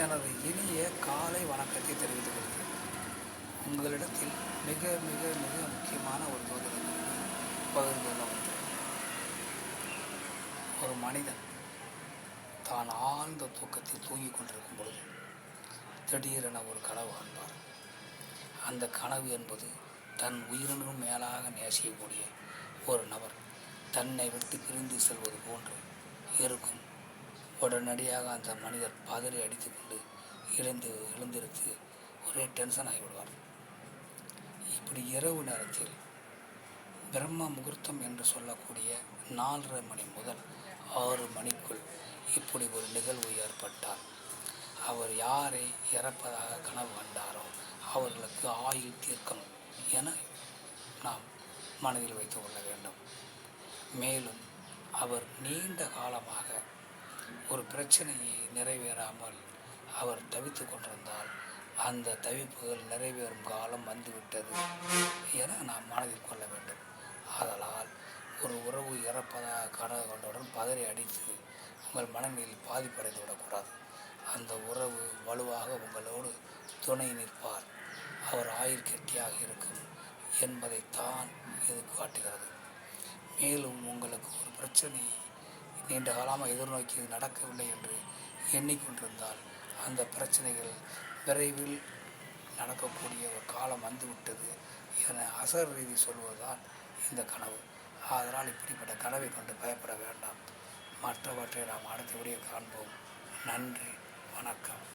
எனது இனிய காலை வணக்கத்தை தெரிவித்துக் கொள்கிறேன். உங்களிடத்தில் மிக மிக மிக முக்கியமான ஒரு ஜோதிடம் பகிர்ந்து கொள்ள வந்தேன். ஒரு மனிதன் தான் ஆழ்ந்த தூக்கத்தில் தூங்கிக் கொண்டிருக்கும் பொழுது திடீரென ஒரு கனவு காண்பார். அந்த கனவு என்பது தன் உயிரினும் மேலாக நேசிக்கக்கூடிய ஒரு நபர் தன்னை விட்டு பிரிந்து செல்வது போன்று இருக்கும். உடனடியாக அந்த மனிதர் பதறி அடித்துக்கொண்டு எழுந்திருத்து ஒரே டென்ஷன் ஆகிவிடுவார். இப்படி இரவு நேரத்தில் பிரம்ம முகூர்த்தம் என்று சொல்லக்கூடிய 4:30 மணி முதல் 6 மணிக்குள் இப்படி ஒரு நிகழ்வு ஏற்பட்டால் அவர் யாரை இறப்பதாக கனவு கண்டாரோ அவர்களுக்கு ஆயுள் தீர்க்கம் என நாம் மனதில் வைத்து கொள்ள வேண்டும். மேலும் அவர் நீண்ட காலமாக ஒரு பிரச்சனையை நிறைவேறாமல் அவர் தவித்து கொண்டிருந்தால் அந்த தவிப்புகள் நிறைவேறும் காலம் வந்துவிட்டது என நாம் மனதில் கொள்ள வேண்டும். ஆதலால் ஒரு உறவு இறப்பதாக கனவு கொண்டவுடன் பதறி அடித்து உங்கள் மனநிலையில் பாதிப்படைந்து விடக்கூடாது. அந்த உறவு வலுவாக உங்களோடு துணை நிற்பார், அவர் ஆயுள் கெட்டியாக இருக்கும் என்பதைத்தான் இது காட்டுகிறது. மேலும் உங்களுக்கு ஒரு பிரச்சனை நீண்ட காலமாக எதிர்நோக்கி நடக்கவில்லை என்று எண்ணிக்கொண்டிருந்தால் அந்த பிரச்சனைகள் விரைவில் நடக்கக்கூடிய ஒரு காலம் வந்துவிட்டது என அசர் ரீதி சொல்வதுதான் இந்த கனவு. அதனால் இப்படிப்பட்ட கனவை கொண்டு பயப்பட வேண்டாம். மற்றவற்றை நாம் அடுத்த வீடியோ காண்போம். நன்றி, வணக்கம்.